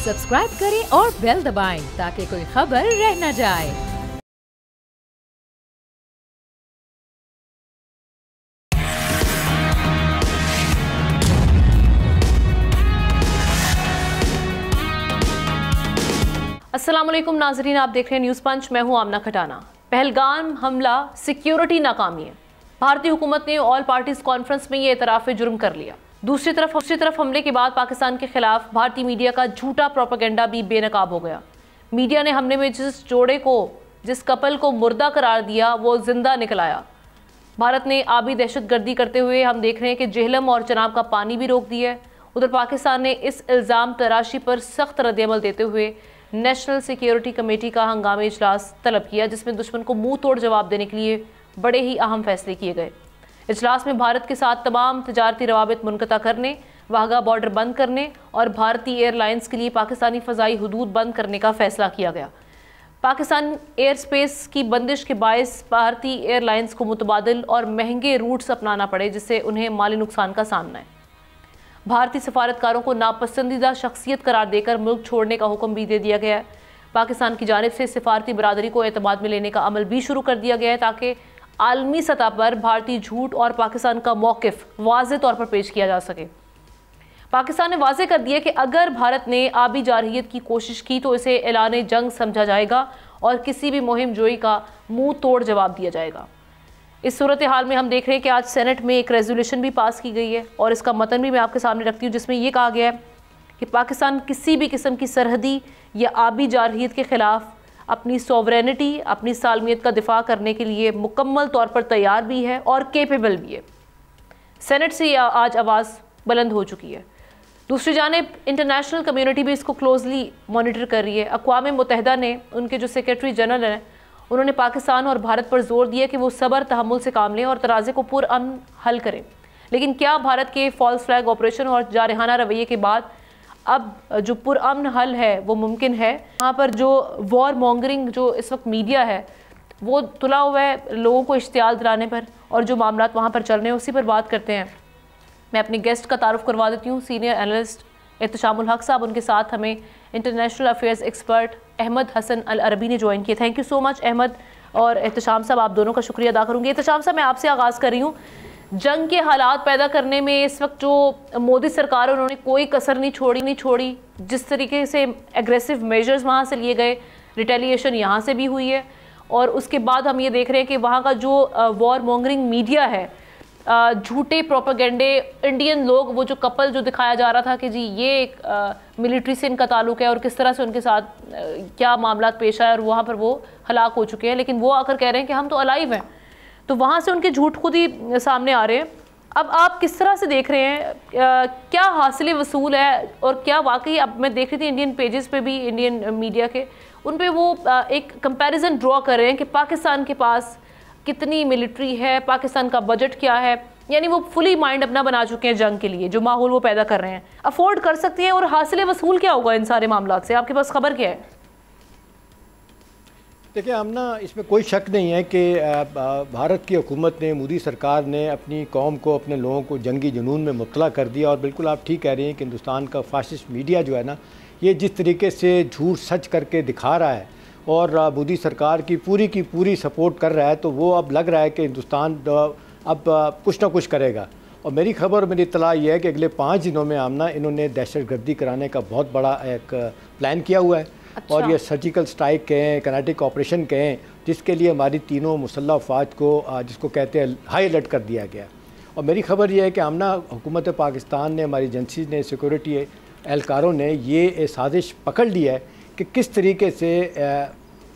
Subscribe करें और bell दबाएं ताकि कोई खबर रह न जाए। अस्सलाम वालेकुम नाजरीन, आप देख रहे हैं न्यूज़ पंच। मैं हूं आमना खटाना। पहलगाम हमला सिक्योरिटी नाकामी है। भारतीय हुकूमत ने ऑल पार्टीज कॉन्फ्रेंस में ये एतराफ़ जुर्म कर लिया। दूसरी तरफ हमले के बाद पाकिस्तान के खिलाफ भारतीय मीडिया का झूठा प्रोपेगेंडा भी बेनकाब हो गया। मीडिया ने हमले में जिस कपल को मुर्दा करार दिया वो जिंदा निकल आया। भारत ने आबी दहशतगर्दी करते हुए हम देख रहे हैं कि जेहलम और चनाब का पानी भी रोक दिया है। उधर पाकिस्तान ने इस इल्ज़ाम तराशी पर सख्त रद्द-ए-अमल देते हुए नेशनल सिक्योरिटी कमेटी का हंगामी इजलास तलब किया, जिसमें दुश्मन को मुंह तोड़ जवाब देने के लिए बड़े ही अहम फैसले किए गए। इजलास में भारत के साथ तमाम तजारती रवाबित मुनक़ता करने, वाघा बॉर्डर बंद करने और भारतीय एयरलाइंस के लिए पाकिस्तानी फ़ज़ाई हुदूद बंद करने का फैसला किया गया। पाकिस्तान एयर स्पेस की बंदिश के बायस भारतीय एयरलाइंस को मुतबादिल और महंगे रूट्स अपनाना पड़े, जिससे उन्हें माली नुकसान का सामना है। भारतीय सफारतकारों को नापसंदीदा शख्सियत करार देकर मुल्क छोड़ने का हुक्म भी दे दिया गया है। पाकिस्तान की जानिब से सिफारती बरादरी को एतमाद में लेने का अमल भी शुरू कर दिया गया है, ताकि आलमी सतह पर भारतीय झूठ और पाकिस्तान का मौक़िफ़ वाज़े तौर पर पेश किया जा सके। पाकिस्तान ने वाज़े कर दिया कि अगर भारत ने आबी जारहियत की कोशिश की तो इसे ऐलान जंग समझा जाएगा और किसी भी मुहिम जोई का मुंह तोड़ जवाब दिया जाएगा। इस सूरत हाल में हम देख रहे हैं कि आज सेनेट में एक रेजोल्यूशन भी पास की गई है और इसका मतन भी मैं आपके सामने रखती हूँ, जिसमें यह कहा गया है कि पाकिस्तान किसी भी किस्म की सरहदी या आबी जारहियत के ख़िलाफ़ अपनी सॉवरेनिटी, अपनी सालमियत का दिफा करने के लिए मुकम्मल तौर पर तैयार भी है और केपेबल भी है। सेनेट से आज आवाज़ बुलंद हो चुकी है। दूसरी जानिब इंटरनेशनल कम्युनिटी भी इसको क्लोजली मॉनिटर कर रही है। अक़वाम मुत्तहिदा ने उनके जो सेक्रेटरी जनरल हैं, उन्होंने पाकिस्तान और भारत पर जोर दिया कि वो सब्र तहम्मुल से काम लें और तनाज़े को पुरअमन हल करें। लेकिन क्या भारत के फॉल्स फ्लैग ऑपरेशन और जारहाना रवैये के बाद अब जो पुरअमन हल है वो मुमकिन है? वहाँ पर जो वॉर मॉन्गरिंग जो इस वक्त मीडिया है वो तुला हुआ है लोगों को इश्तियाल दिलाने पर, और जो मामलात वहाँ पर चल रहे हैं उसी पर बात करते हैं। मैं अपने गेस्ट का तारुफ करवा देती हूँ। सीनियर एनालिस्ट एहतशामुल हक साहब, उनके साथ हमें international affairs expert Ahmed Hassan Al Arabi ने ज्वाइन किया। Thank you so much Ahmed और एहतशाम साहब, आप दोनों का शुक्रिया अदा करूँगी। एहतशाम साहब, मैं आपसे आगाज़ कर रही हूँ। जंग के हालात पैदा करने में इस वक्त जो मोदी सरकार है उन्होंने कोई कसर नहीं छोड़ी। जिस तरीके से एग्रेसिव मेजर्स वहाँ से लिए गए, रिटेलिएशन यहाँ से भी हुई है, और उसके बाद हम ये देख रहे हैं कि वहाँ का जो वॉर मॉन्गरिंग मीडिया है, झूठे प्रोपेगेंडे, इंडियन लोग, वो जो कपल जो दिखाया जा रहा था कि जी ये एक मिलिट्री से इनका ताल्लुक है और किस तरह से उनके साथ क्या मामला पेश आया और वहाँ पर वो हलाक हो चुके हैं, लेकिन वो आकर कह रहे हैं कि हम तो अलाइव हैं, तो वहाँ से उनके झूठ खुद ही सामने आ रहे हैं। अब आप किस तरह से देख रहे हैं, क्या हासिल वसूल है, और क्या वाकई, अब मैं देख रही थी इंडियन पेजेस पे भी, इंडियन मीडिया के उन पे वो एक कंपैरिजन ड्रॉ कर रहे हैं कि पाकिस्तान के पास कितनी मिलिट्री है, पाकिस्तान का बजट क्या है, यानी वो फुली माइंड अपना बना चुके हैं जंग के लिए। जो माहौल वो पैदा कर रहे हैं अफोर्ड कर सकते हैं, और हासिल वसूल क्या होगा इन सारे मामलों से? आपके पास खबर क्या है? देखिए आमना, इसमें कोई शक नहीं है कि भारत की हुकूमत ने, मोदी सरकार ने अपनी कौम को, अपने लोगों को जंगी जुनून में मुब्तला कर दिया। और बिल्कुल आप ठीक कह रही हैं कि हिंदुस्तान का फाशिस्ट मीडिया जो है ना, ये जिस तरीके से झूठ सच करके दिखा रहा है और मोदी सरकार की पूरी सपोर्ट कर रहा है, तो वो अब लग रहा है कि हिंदुस्तान अब कुछ ना कुछ करेगा। और मेरी खबर, मेरी इत्तला ये है कि अगले 5 दिनों में आमना इन्होंने दहशतगर्दी कराने का बहुत बड़ा एक प्लान किया हुआ है। अच्छा। और ये सर्जिकल स्ट्राइक कहें, किनेटिक ऑपरेशन कहें, जिसके लिए हमारी तीनों मुसल्लह अफवाज को, जिसको कहते हैं, हाई अलर्ट कर दिया गया। और मेरी खबर यह है कि आमना हुकूमत पाकिस्तान ने, हमारी एजेंसी ने, सिक्योरिटी एहलकारों ने ये साजिश पकड़ ली है कि किस तरीके से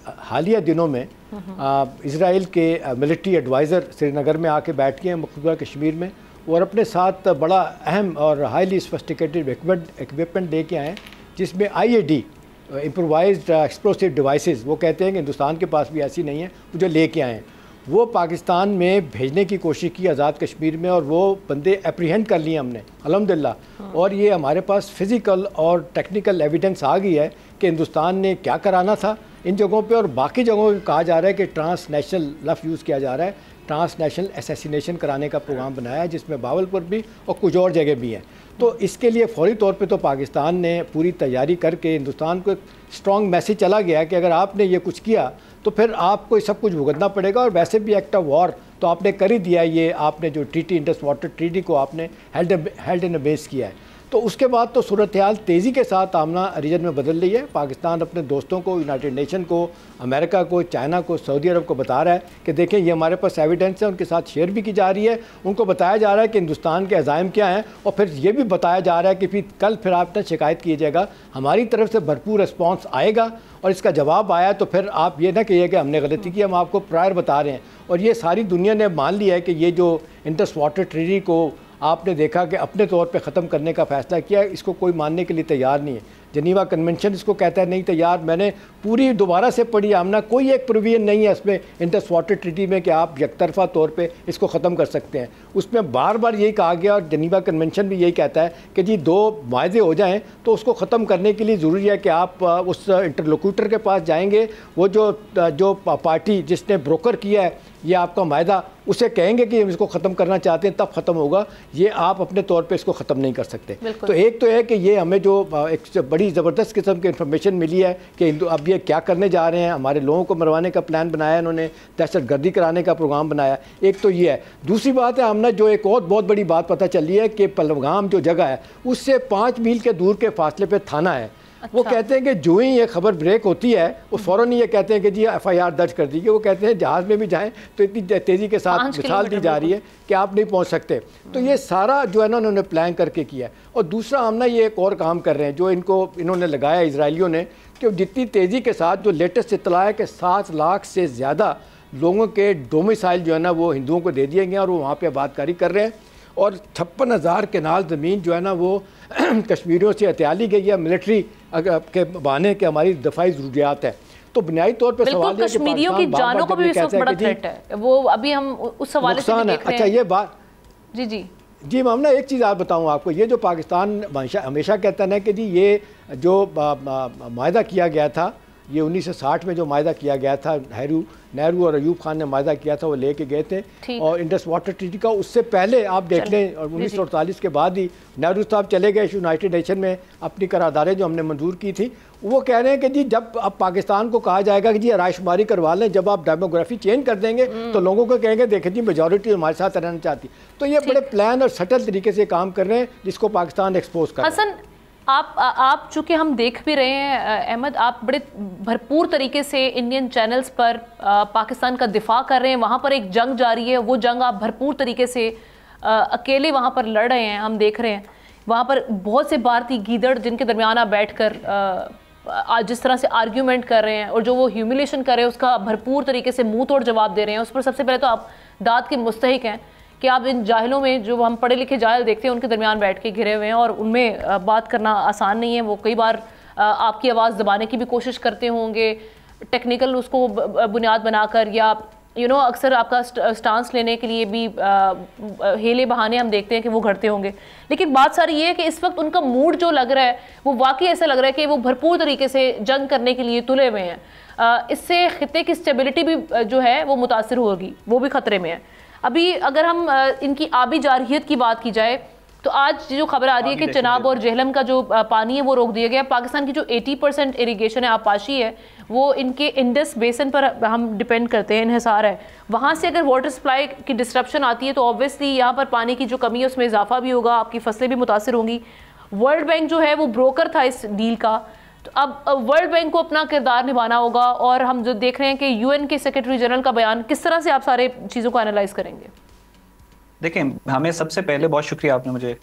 हालिया दिनों में इजराइल के मिलिट्री एडवाइज़र श्रीनगर में आके बैठ गए हैं, मकबूजा कश्मीर में, और अपने साथ बड़ा अहम और हाईली सोफिस्टिकेटेड इक्विपमेंट लेके आए हैं, जिसमें IED, इम्प्रोवाइज्ड एक्सप्लोसिव डिवाइसेस, वो कहते हैं कि हिंदुस्तान के पास भी ऐसी नहीं है, वो जो लेके आए हैं, वो पाकिस्तान में भेजने की कोशिश की आज़ाद कश्मीर में, और वो बंदे अप्रीहेंड कर लिए हमने अल्हम्दुलिल्लाह। और ये हमारे पास फ़िज़िकल और टेक्निकल एविडेंस आ गई है कि हिंदुस्तान ने क्या कराना था इन जगहों पे, और बाकी जगहों पे कहा जा रहा है कि ट्रांसनेशनल लफ्ज़ यूज़ किया जा रहा है, ट्रांसनेशनल असैसिनेशन कराने का प्रोग्राम बनाया है, जिसमें बावलपुर भी और कुछ और जगह भी हैं। तो इसके लिए फौरी तौर पे तो पाकिस्तान ने पूरी तैयारी करके हिंदुस्तान को एक स्ट्रॉन्ग मैसेज चला गया कि अगर आपने ये कुछ किया तो फिर आपको सब कुछ भुगतना पड़ेगा, और वैसे भी एक्ट ऑफ वॉर तो आपने कर ही दिया। ये आपने जो ट्रीटी, इंडस वाटर ट्रीटी को आपने हेल्ड इन बेस किया है। तो उसके बाद तो सूरत हाल तेज़ी के साथ आमना रीजन में बदल रही है। पाकिस्तान अपने दोस्तों को, यूनाइटेड नेशन को, अमेरिका को, चाइना को, सऊदी अरब को बता रहा है कि देखें ये हमारे पास एविडेंस है, उनके साथ शेयर भी की जा रही है। उनको बताया जा रहा है कि हिंदुस्तान के अज़ाइम क्या हैं, और फिर ये भी बताया जा रहा है कि फिर कल फिर आपने शिकायत कीजिएगा, हमारी तरफ से भरपूर रिस्पॉन्स आएगा, और इसका जवाब आया तो फिर आप ये ना कहिए कि हमने गलती की, हम आपको प्रायर बता रहे हैं। और ये सारी दुनिया ने मान लिया है कि ये जो इंडस वाटर ट्रीटी को आपने देखा कि अपने तौर पे ख़त्म करने का फ़ैसला किया, इसको कोई मानने के लिए तैयार नहीं है। जनीवा कन्वेंशन इसको कहता है नहीं तैयार। मैंने पूरी दोबारा से पढ़ी आमना, कोई एक प्रोविजन नहीं है इसमें इंडस वाटर ट्रीटी में कि आप यकतरफा तौर पे इसको ख़त्म कर सकते हैं। उसमें बार बार यही कहा गया, और जनीवा कन्वेंशन भी यही कहता है कि जी 2 माहे हो जाएँ तो उसको ख़त्म करने के लिए ज़रूरी है कि आप उस इंटरलोक्यूटर के पास जाएंगे, वो जो पार्टी जिसने ब्रोकर किया है ये आपका मायदा, उसे कहेंगे कि हम इसको ख़त्म करना चाहते हैं, तब ख़त्म होगा। ये आप अपने तौर पे इसको ख़त्म नहीं कर सकते। तो एक तो है कि ये हमें जो एक बड़ी ज़बरदस्त किस्म की इन्फॉर्मेशन मिली है कि अब ये क्या करने जा रहे हैं, हमारे लोगों को मरवाने का प्लान बनाया इन्होंने, दहशत गर्दी कराने का प्रोग्राम बनाया। एक तो ये है। दूसरी बात है, हमने जो एक और बहुत बड़ी बात पता चली है कि पहलगाम जो जगह है उससे 5 मील के दूर के फासले पर थाना है। अच्छा। वो कहते हैं कि जो ही ये खबर ब्रेक होती है वो फ़ौरन ये कहते हैं कि जी FIR दर्ज कर दी। वो कहते हैं जहाज़ में भी जाएं तो इतनी तेज़ी के साथ मिसाल दी जा रही है कि आप नहीं पहुंच सकते। तो ये सारा जो है ना उन्होंने प्लान करके किया है। और दूसरा हम ना ये एक और काम कर रहे हैं जो इन्होंने लगाया इजराइलियों ने, कि जितनी तेज़ी के साथ जो लेटेस्ट इतला है कि 7 लाख से ज़्यादा लोगों के डोमिसाइल जो है ना वो हिंदुओं को दे दिए गए हैं, और वो वहाँ पर आबादकारी कर रहे हैं। और 56,000 केनाल ज़मीन जो है ना वो कश्मीरियों से हथिया ली गई है मिलिट्री के बहाने के हमारी दफाई ज़रूरियात है। तो बुनियादी तौर पर सवाल है कि कश्मीरियों की जानों को भी इस वक्त बड़ा थ्रेट है, वो अभी हम उस सवाल से देख रहे हैं। अच्छा ये बात जी मामला एक चीज़ आप बताऊं आपको, ये जो पाकिस्तान हमेशा कहता है कि जी ये जो मायदा किया गया था, ये 1960 में जो मायदा किया गया था, नेहरू और अयूब खान ने मायदा किया था, वो लेके गए थे। और इंडस वाटर ट्रीटी का उससे पहले आप देख लें, और 1948 के बाद ही नेहरू साहब चले गए यूनाइटेड नेशन में, अपनी करारदादें जो हमने मंजूर की थी। वो कह रहे हैं कि जी जब अब पाकिस्तान को कहा जाएगा कि जी आराइशुमारी करवा लें, जब आप डेमोग्राफी चेंज कर देंगे तो लोगों को कहेंगे देखें जी मेजॉरिटी हमारे साथ रहना चाहती। तो ये बड़े प्लान और सटल तरीके से काम कर रहे हैं जिसको पाकिस्तान एक्सपोज कर रहा है। आप चूंकि हम देख भी रहे हैं अहमद, आप बड़े भरपूर तरीके से इंडियन चैनल्स पर पाकिस्तान का दिफा कर रहे हैं। वहाँ पर एक जंग जारी है, वो जंग आप भरपूर तरीके से अकेले वहाँ पर लड़ रहे हैं, हम देख रहे हैं। वहाँ पर बहुत से भारतीय गीदड़ जिनके दरमियान आप बैठकर आज जिस तरह से आर्ग्यूमेंट कर रहे हैं और जो वो ह्यूमिलेशन कर रहे हैं उसका भरपूर तरीके से मुंह तोड़ जवाब दे रहे हैं। उस पर सबसे पहले तो आप दाद के मुस्तहिक हैं कि आप इन जाहिलों में, जो हम पढ़े लिखे जाहिल देखते हैं, उनके दरमियान बैठ के घिरे हुए हैं और उनमें बात करना आसान नहीं है। वो कई बार आपकी आवाज़ दबाने की भी कोशिश करते होंगे, टेक्निकल उसको बुनियाद बनाकर, या अक्सर आपका स्टांस लेने के लिए भी हेले बहाने हम देखते हैं कि वो घड़ते होंगे। लेकिन बात सारी ये है कि इस वक्त उनका मूड जो लग रहा है वो वाकई ऐसा लग रहा है कि वो भरपूर तरीके से जंग करने के लिए तुले हुए हैं। इससे खित्ते की स्टेबिलिटी भी जो है वो मुतासिर होगी, वो भी ख़तरे में है। अभी अगर हम इनकी आबी जारहियत की बात की जाए तो आज जो खबर आ रही है कि चनाब और जेहलम का जो पानी है वो रोक दिया गया। पाकिस्तान की जो 80% इरिगेशन है, आपाशी है, वो इनके इंडस बेसन पर हम डिपेंड करते हैं, इन्हिसार है। वहाँ से अगर वाटर सप्लाई की डिस्ट्रप्शन आती है तो ऑब्वियसली यहाँ पर पानी की जो कमी है उसमें इजाफा भी होगा, आपकी फसलें भी मुतासर होंगी। वर्ल्ड बैंक जो है वो ब्रोकर था इस डील का, तो अब वर्ल्ड बैंक को अपना किरदार निभाना होगा। और हम जो देख रहे हैं कि UN के सेक्रेटरी जनरल का बयान, किस तरह से आप सारे चीज़ों को एनालाइज करेंगे? देखें, हमें सबसे पहले बहुत शुक्रिया, आपने मुझे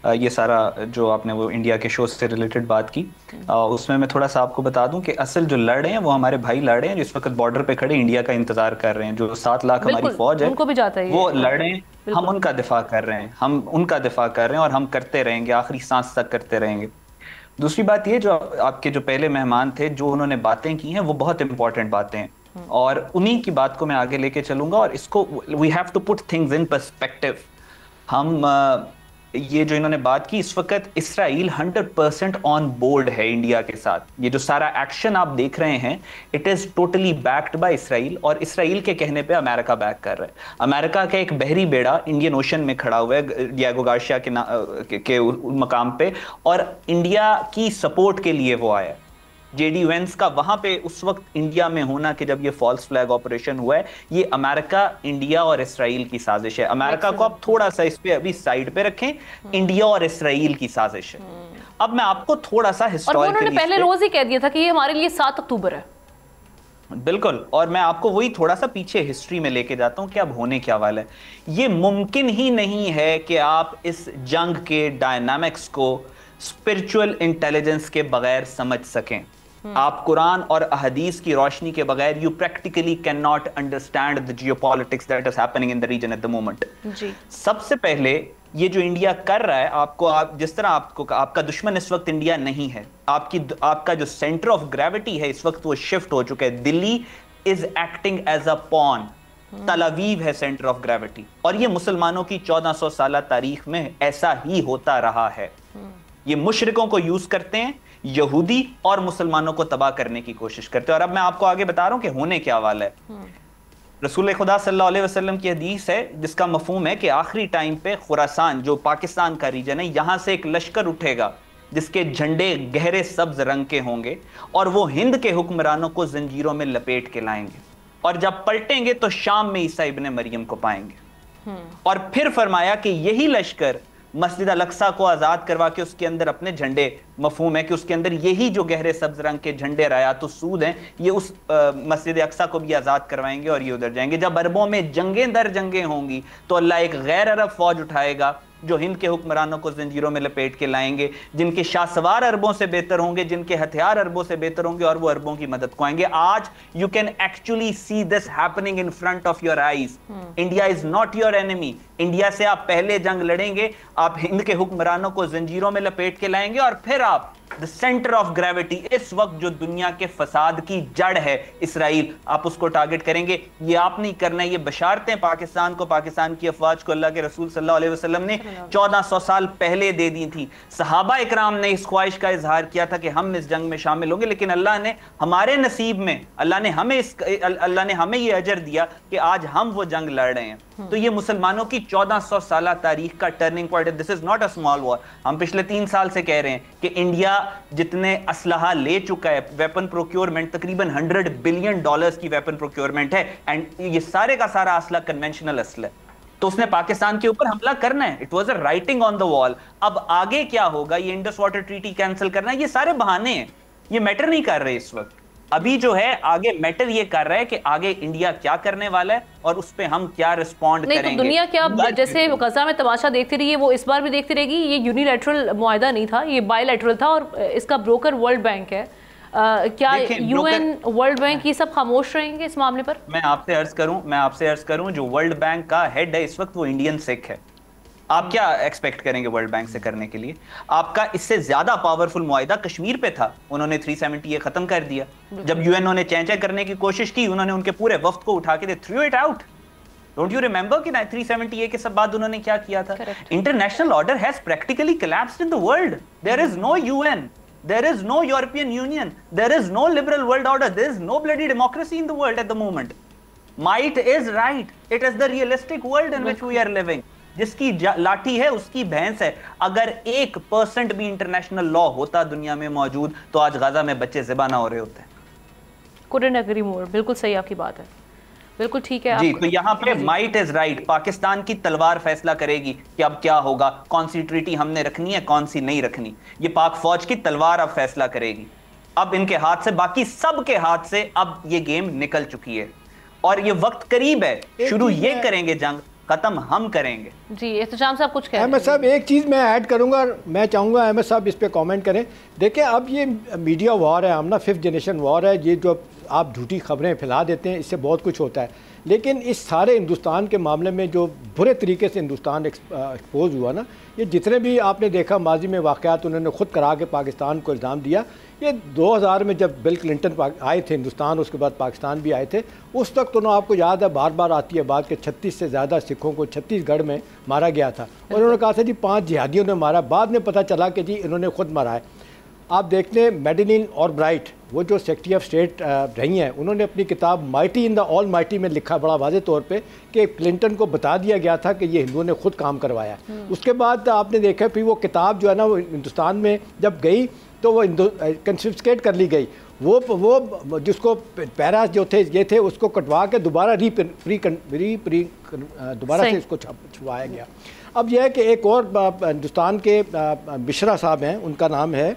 ये सारा जो आपने वो इंडिया के शो से रिलेटेड बात की, उसमें मैं थोड़ा सा आपको बता दूं कि असल जो लड़ रहे हैं वो हमारे भाई लड़ रहे हैं, जिस वक्त बॉर्डर पे खड़े इंडिया का इंतजार कर रहे हैं। जो 7 लाख हमारी फौज है उनको भी जाता है, वो लड़ रहे हैं, हम उनका दिफा कर रहे हैं, हम उनका दिफा कर रहे हैं और हम करते रहेंगे, आखिरी सांस तक करते रहेंगे। दूसरी बात ये, जो आपके जो पहले मेहमान थे जो उन्होंने बातें की हैं वो बहुत इंपॉर्टेंट बातें हैं, और उन्हीं की बात को मैं आगे लेके चलूंगा। और इसको we have to put things in perspective. हम ये जो इन्होंने बात की, इस वक्त इसराइल 100% ऑन बोर्ड है इंडिया के साथ। ये जो सारा एक्शन आप देख रहे हैं, it is totally backed by Israel, और इसराइल के कहने पे अमेरिका बैक कर रहा है। अमेरिका का एक बहरी बेड़ा इंडियन ओशन में खड़ा हुआ है डिएगो गार्सिया के मकाम पे, और इंडिया की सपोर्ट के लिए वो आया। जेडी वेंस का वहां पे उस वक्त इंडिया में होना कि जब ये फॉल्स फ्लैग ऑपरेशन हुआ है, ये अमेरिका, इंडिया और इसराइल की साजिश है। अमेरिका को आप थोड़ा सा इस पे अभी साइड पे रखें, इंडिया और इसराइल की साजिश है। अब मैं आपको थोड़ा सा हिस्टोरिकली, उन्होंने पहले रोज ही कह दिया था कि ये हमारे लिए 7 अक्टूबर है। बिल्कुल, और मैं आपको वही थोड़ा सा पीछे हिस्ट्री में लेके जाता हूं कि अब होने क्या वाला है। ये मुमकिन ही नहीं है कि आप इस जंग के डायनामिक्स को स्पिरिचुअल इंटेलिजेंस के बगैर समझ सकें। आप कुरान और अहदीस की रोशनी के बगैर you practically can not understand the geopolitics that is happening in the region at the moment. सबसे पहले ये जो इंडिया कर रहा है, आप जिस तरह आपका दुश्मन इस वक्त इंडिया नहीं है, आपका जो सेंटर ऑफ ग्रेविटी है इस वक्त वो शिफ्ट हो चुका है। Delhi is acting as a pawn, Tel Aviv है सेंटर ऑफ ग्रेविटी, और ये मुसलमानों की 1400 साल तारीख में ऐसा ही होता रहा है। ये मुशरिकों को यूज करते हैं, यहूदी और मुसलमानों को तबाह करने की कोशिश करते हैं। और अब मैं आपको आगे बता रहा हूं कि होने क्या वाला है। रसूल खुदा सल्लल्लाहु अलैहि वसल्लम की हदीस है जिसका मफहूम है कि आखिरी टाइम पे खुरासान, जो पाकिस्तान का रीजन है, यहां से एक लश्कर उठेगा जिसके झंडे गहरे सब्ज रंग के होंगे, और वो हिंद के हुक्मरानों को जंजीरों में लपेट के लाएंगे, और जब पलटेंगे तो शाम में ईसा इब्ने मरियम को पाएंगे। और फिर फरमाया कि यही लश्कर मस्जिद अल-अक्सा को आजाद करवा के उसके अंदर अपने झंडे, मफहूम है कि उसके अंदर यही जो गहरे सब्ज रंग के झंडे रायात सूद हैं, ये उस मस्जिद अक्सा को भी आजाद करवाएंगे और ये उधर जाएंगे। जब अरबों में जंगें दर जंगें होंगी तो अल्लाह एक गैर अरब फौज उठाएगा जो हिंद के हुक्मरानों को जंजीरों में लपेट के लाएंगे, जिनके शाहसवार अरबों से बेहतर होंगे, जिनके हथियार अरबों से बेहतर होंगे, और वो अरबों की मदद को आएंगे। आज you can actually see this happening in front of your eyes. India is not your enemy. India से आप पहले जंग लड़ेंगे, आप हिंद के हुक्मरानों को जंजीरों में लपेट के लाएंगे, और फिर आप द सेंटर ऑफ ग्रेविटी, इस वक्त जो दुनिया के फसाद की जड़ है इसराइल, आप उसको टारगेट करेंगे। ये आप नहीं करना है। ये बशारतें पाकिस्तान को, पाकिस्तान की अफवाज को अल्लाह के रसूल सल्लल्लाहु अलैहि वसल्लम ने 1400 साल पहले दे दी थी। सहाबा इकराम ने इस ख्वाहिश का इजहार किया था कि हम इस जंग में शामिल होंगे, लेकिन अल्लाह ने हमारे नसीब में, अल्लाह ने हमें ये अजर दिया कि आज हम वो जंग लड़ रहे हैं। तो ये मुसलमानों की 1400 साल तारीख का टर्निंग पॉइंट है। This is not a small war. हम पिछले 3 साल से कह रहे हैं कि इंडिया जितने असलहा ले चुका है, वेपन प्रोक्योरमेंट तकरीबन $100 बिलियन की वेपन प्रोक्योरमेंट है, एंड ये सारे का सारा असला कन्वेंशनल असला है। तो उसने पाकिस्तान के ऊपर हमला करना है। It was a writing on the wall. अब आगे क्या होगा, ये इंडस वाटर ट्रीटी कैंसिल करना है, ये सारे बहाने हैं, ये मैटर नहीं कर रहे इस वक्त। अभी जो है आगे मैटर ये कर रहा है कि आगे इंडिया क्या करने वाला है और उस पे हम क्या रिस्पॉन्ड करेंगे। तो दुनिया क्या, जैसे गजा में तमाशा देखती रही है, वो इस बार भी देखती रहेगी। ये यूनिलैटरल मुआहदा नहीं था, ये बायलैटरल था, और इसका ब्रोकर वर्ल्ड बैंक है। क्या यूएन, वर्ल्ड बैंक, ये सब खामोश रहेंगे इस मामले पर? मैं आपसे अर्ज करूं जो वर्ल्ड बैंक का हेड है इस वक्त, वो इंडियन सिख है। आप क्या एक्सपेक्ट करेंगे वर्ल्ड बैंक से करने के लिए? आपका इससे ज्यादा पावरफुल मुआहिदा कश्मीर पे था, उन्होंने 370 खत्म कर दिया। जब यूएनओ ने चैंचा करने की कोशिश की, उन्होंने उनके पूरे वफ्द को उठा के दे throw it out. Don't you remember कि 370 के सब बाद उन्होंने क्या किया था? International order has practically collapsed in the world. There is no UN, there is no European Union, there is no liberal world order, there is no bloody democracy in the world at the moment. Might is right, it is the realistic world in which we are living. जिसकी लाठी है उसकी भैंस है। अगर 1% भी international law होता दुनिया में मौजूद, तो आज गाजा में बच्चे ज़िबा ना हो रहे होते। Couldn't agree more, बिल्कुल सही आपकी बात है, बिल्कुल ठीक है जी। तो यहाँ पे माइट इज राइट, पाकिस्तान की तलवार फैसला करेगी कि अब क्या होगा, कौन सी ट्रीटी हमने रखनी है, कौन सी नहीं रखनी। ये पाक फौज की तलवार अब फैसला करेगी। अब इनके हाथ से, बाकी सब के हाथ से अब ये गेम निकल चुकी है, और ये वक्त करीब है। शुरू ये करेंगे जंग, खत्म हम करेंगे। जी एहतजाम साहब कुछ कह रहे हैं? अहमद साहब, एक चीज़ मैं ऐड करूंगा, मैं चाहूँगा अहमद साहब इस पे कमेंट करें। देखिए, अब ये मीडिया वॉर है, हम ना 5th जनरेशन वॉर है। ये जो आप झूठी खबरें फैला देते हैं, इससे बहुत कुछ होता है। लेकिन इस सारे हिंदुस्तान के मामले में जो बुरे तरीके से हिंदुस्तान एक्सपोज हुआ ना, ये जितने भी आपने देखा माजी में वाक़यात उन्होंने ख़ुद करा के पाकिस्तान को इल्ज़ाम दिया। ये 2000 में जब बिल क्लिंटन आए थे हिंदुस्तान, उसके बाद पाकिस्तान भी आए थे, उस तक तो ना आपको याद है, बार बार आती है बात कि 36 से ज़्यादा सिखों को छत्तीसगढ़ में मारा गया था और उन्होंने कहा था जी 5 जिहादियों ने मारा। बाद में पता चला कि जी इन्होंने खुद मारा है। आप देखते हैं मैडेलिन ऑलब्राइट, वो जो सेक्रेटरी ऑफ स्टेट रही हैं, उन्होंने अपनी किताब mighty in the all mighty में लिखा बड़ा वाज़े तौर पे कि क्लिंटन को बता दिया गया था कि ये हिंदुओं ने खुद काम करवाया। उसके बाद आपने देखा फिर वो किताब जो है ना वो हिंदुस्तान में जब गई तो वो कंफिस्केट कर ली गई। वो जिसको पैरा जो थे ये थे उसको कटवा के दोबारा दोबारा से इसको छुपाया गया। अब यह है कि एक और हिंदुस्तान के मिश्रा साहब हैं, उनका नाम है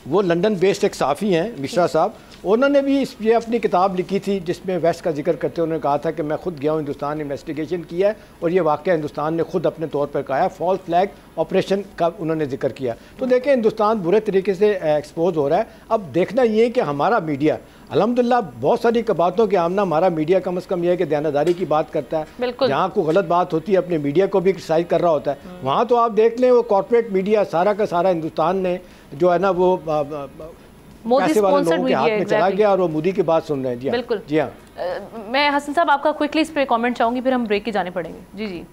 वो लंदन बेस्ड एक साफ़ी हैं मिश्रा साहब, उन्होंने भी ये अपनी किताब लिखी थी जिसमें वेस्ट का जिक्र करते उन्होंने कहा था कि मैं खुद गया हूँ हिंदुस्तान, इन्वेस्टिगेशन किया है और ये वाक़या हिंदुस्तान ने खुद अपने तौर पर कहा, फॉल्स फ्लैग ऑपरेशन का उन्होंने जिक्र किया। तो देखें हिंदुस्तान बुरे तरीके से एक्सपोज हो रहा है। अब देखना ये कि हमारा मीडिया अल्हम्दुलिल्लाह बहुत सारी बातों के आमना हमारा मीडिया कम से कम यह है कि दयानतदारी की बात करता है। जहाँ कोई गलत बात होती है अपने मीडिया को भी क्रिटिसाइज कर रहा होता है। वहाँ तो आप देख लें वो कॉर्पोरेट मीडिया सारा का सारा हिंदुस्तान ने जो है ना वो पैसे वाले लोगों के हाथ में चला गया और वो मोदी की बात सुन रहे हैं। जी बिल्कुल जी हाँ। मैं हसन साहब आपका क्विकली इस पे कमेंट चाहूँगी, फिर हम ब्रेक के जाने पड़ेंगे। जी जी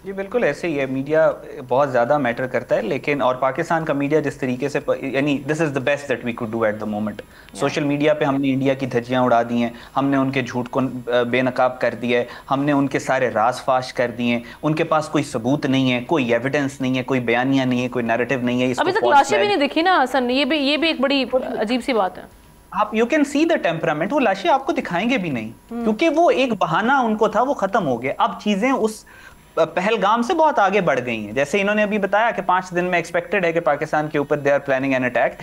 जी बिल्कुल ऐसे ही है, मीडिया बहुत ज़्यादा मैटर करता है। लेकिन और पाकिस्तान का मीडिया जिस तरीके से यानी this is the best that we could do at the moment. Social media पे हमने इंडिया की धज्जियाँ उड़ा दी हैं, हमने उनके झूठ को बेनकाब कर दिया है, हमने उनके सारे राज फाश कर दिए हैं। उनके पास कोई सबूत नहीं है, कोई एविडेंस नहीं है, कोई बयानियाँ नहीं है, कोई नैरेटिव नहीं है। अभी तक लाशें भी नहीं दिखी ना हसन, ये भी एक बड़ी अजीब सी बात है। आप you can see the temperament, वो लाशें आपको दिखाएंगे भी नहीं क्योंकि वो एक बहाना उनको था, वो खत्म हो गया। अब चीजें उस पहलगाम से बहुत आगे बढ़ गई हैं। जैसे इन्होंने अभी बताया कि 5 दिन में एक्सपेक्टेड है कि पाकिस्तान के ऊपर they are planning an attack.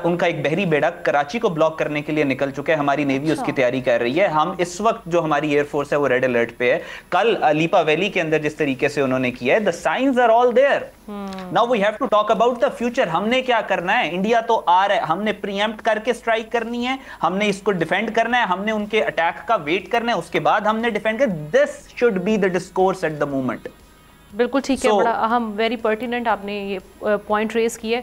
उनका एक बहरी बेड़ा कराची को ब्लॉक करने के लिए निकल चुका है, हमारी नेवी उसकी तैयारी कर रही है। हम इस वक्त जो हमारी एयरफोर्स है वो रेड अलर्ट पे है। कल लीपा वैली के अंदर जिस तरीके से उन्होंने किया है, the science are all there. Now we have to talk about the future. हमने क्या करना है? इंडिया तो आ रहा है, हमने प्रीएम्प्ट करके स्ट्राइक करनी है, हमने इसको डिफेंड करना है, हमने उनके अटैक का वेट करना है, उसके बाद हमने डिफेंड कर। This should be the discourse at the moment. बिल्कुल ठीक है, बड़ा अहम वेरी पर्टिनेंट आपने ये पॉइंट रेज किए।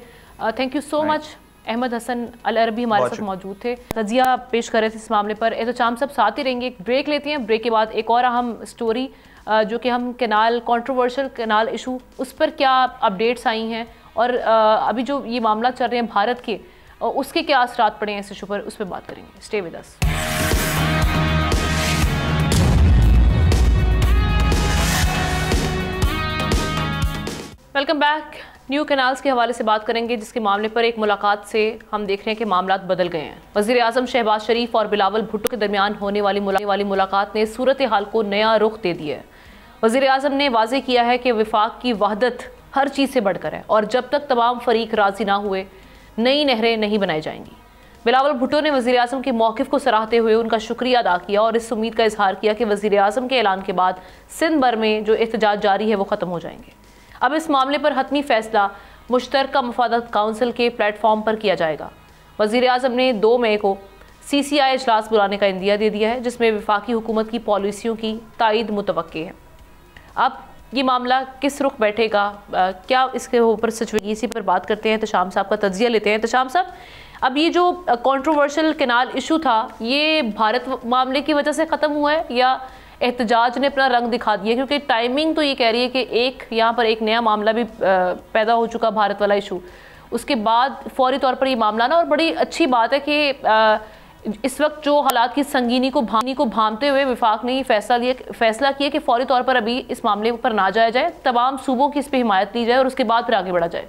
Thank you so much. Ahmed Hassan Al Arabi हमारे साथ मौजूद थे, तजिया पेश कर रहे थे इस मामले पर। एहतशाम सब साथ ही रहेंगे। एक ब्रेक लेते हैं, ब्रेक के बाद एक और अहम स्टोरी जो कि हम कैनाल कंट्रोवर्शियल कैनाल इशू, उस पर क्या अपडेट्स आई हैं और अभी जो ये मामला चल रहे हैं भारत के, उसके क्या असरात पड़े हैं इस इशू पर, उस पर बात करेंगे। Stay with us. Welcome back. New canals के हवाले से बात करेंगे जिसके मामले पर एक मुलाकात से हम देख रहे हैं कि मामलात बदल गए हैं। वज़ीर आज़म शहबाज शरीफ और बिलावल भुट्टो के दरमियान होने वाली मुलाकात ने सूरत हाल को नया रुख दे दिया है। वज़ीर आज़म ने वाज़ेह किया है कि वफाक की वहदत हर चीज़ से बढ़कर है और जब तक तमाम फरीक राज़ी ना हुए नई नहरें नहीं बनाई जाएंगी। बिलावल भुट्टो ने वज़ीर आज़म के मौक़िफ़ को सराहते हुए उनका शुक्रिया अदा किया और इस उम्मीद का इजहार किया कि वज़ीर आज़म के ऐलान के बाद सिंध भर में जो एहतजाज जारी है वो ख़त्म हो जाएंगे। अब इस मामले पर हतमी फैसला मुश्तरका मफादत काउंसिल के प्लेटफॉर्म पर किया जाएगा। वज़ीर आज़म ने 2 मई को CCI इजलास बुलाने का इंदिया दे दिया है जिसमें वफाकी हुकूमत की पॉलिसियों की तायीद मुतवक्के है। अब ये मामला किस रुख बैठेगा, क्या इसके ऊपर सिचुएशन, इसी पर बात करते हैं। तशाम साहब का तजिया लेते हैं। तशाम साहब, अब ये जो कंट्रोवर्शियल कैनाल इशू था ये भारत मामले की वजह से ख़त्म हुआ है या एहतजाज ने अपना रंग दिखा दिया? क्योंकि टाइमिंग तो ये कह रही है कि यहाँ पर एक नया मामला भी पैदा हो चुका, भारत वाला इशू, उसके बाद फौरी तौर पर ये मामला ना, और बड़ी अच्छी बात है कि इस वक्त जो हालात की संगीनी को भांपते हुए वफाक ने ये फैसला किया कि फौरी तौर पर अभी इस मामले पर ना जाया जाए, तमाम सूबों की इस पर हिमायत ली जाए और उसके बाद फिर आगे बढ़ा जाए।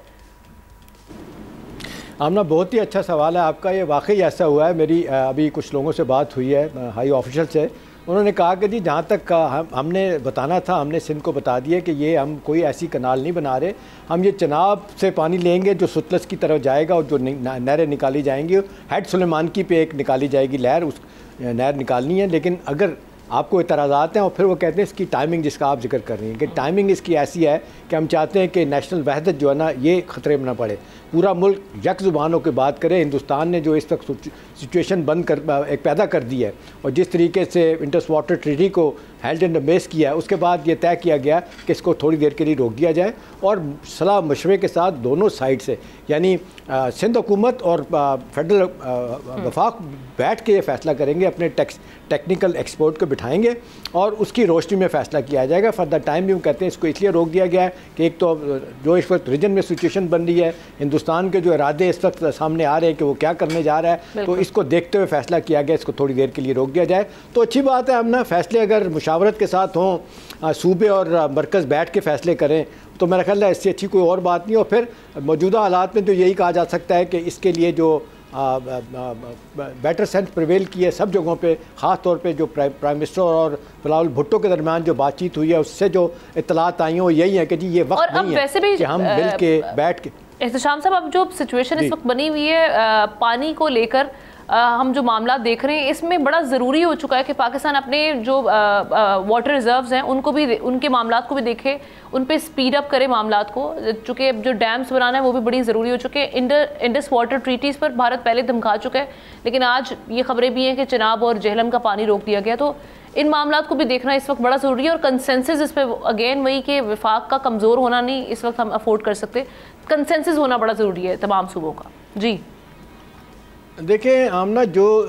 आमना, बहुत ही अच्छा सवाल है आपका। ये वाकई ऐसा हुआ है। मेरी अभी कुछ लोगों से बात हुई है, हाई ऑफिशियल से, उन्होंने कहा कि जी जहाँ तक हमने बताना था हमने सिंध को बता दिया कि ये हम कोई ऐसी कनाल नहीं बना रहे, हम ये चनाब से पानी लेंगे जो सुतलस की तरफ जाएगा और जो नहरें निकाली जाएंगी, हेड सुलेमान की पे एक निकाली जाएगी नहर, उस नहर निकालनी है। लेकिन अगर आपको इतराज़ात हैं और फिर वो कहते हैं इसकी टाइमिंग जिसका आप जिक्र कर रही हैं कि टाइमिंग इसकी ऐसी है कि हम चाहते हैं कि नेशनल वहदत जो है ना ये ख़तरे में ना पड़े, पूरा मुल्क यक ज़ुबानों की बात करे। हिंदुस्तान ने जो इस वक्त सिचुएशन बंद कर एक पैदा कर दी है और जिस तरीके से इंटस वाटर ट्रीटी को हेल्ड एंड बेस किया है, उसके बाद ये तय किया गया कि इसको थोड़ी देर के लिए रोक दिया जाए और सलाह मशवरे के साथ दोनों साइड से यानी सिंध हुकूमत और फेडरल वफाक बैठ के ये फ़ैसला करेंगे, अपने टेक्निकल एक्सपर्ट को बिठाएंगे और उसकी रोशनी में फ़ैसला किया जाएगा। फॉर द टाइम भी वो कहते हैं इसको इसलिए रोक दिया गया है कि एक तो जो इस वक्त रीजन में सिचुएशन बन रही है, हिंदुस्तान के जो इरादे इस वक्त सामने आ रहे हैं कि वो क्या करने जा रहा है, तो इसको देखते हुए फ़ैसला किया गया इसको थोड़ी देर के लिए रोक दिया जाए। तो अच्छी बात है, हम ना फ़ैसले अगर मुशावरत के साथ हों, सूबे और मरकज़ बैठ के फ़ैसले करें तो मेरा ख्याल है इससे अच्छी कोई और बात नहीं। और फिर मौजूदा हालात में तो यही कहा जा सकता है कि इसके लिए जो बेटर सेंस प्रिवेल की है सब जगहों पे, ख़ास तौर पे जो प्राइम मिनिस्टर और बिलावल भुट्टो के दरमियान जो बातचीत हुई है उससे जो इतलात आई हैं वो यही है कि जी ये वक्त नहीं है कि हम मिल के बैठ के। एहतशाम साहब, अब जो सिचुएशन इस वक्त बनी हुई है पानी को लेकर हम जो मामला देख रहे हैं इसमें बड़ा ज़रूरी हो चुका है कि पाकिस्तान अपने जो वाटर रिजर्व्स हैं उनको भी, उनके मामलात को भी देखे, उन पे स्पीड अप करे मामलात को, चूँकि जो डैम्स बनाना है वो भी बड़ी ज़रूरी हो चुके हैं। इंडस वाटर ट्रीटीज़ पर भारत पहले धमका चुका है, लेकिन आज ये खबरें भी हैं कि चिनाब और जहलम का पानी रोक दिया गया। तो इन मामलात को भी देखना इस वक्त बड़ा ज़रूरी है और कंसेंसस इस पर अगेन वही कि वफाक का कमज़ोर होना नहीं इस वक्त हम अफोर्ड कर सकते, कंसेंसस होना बड़ा ज़रूरी है तमाम सूबों का। जी देखें, हम ना जो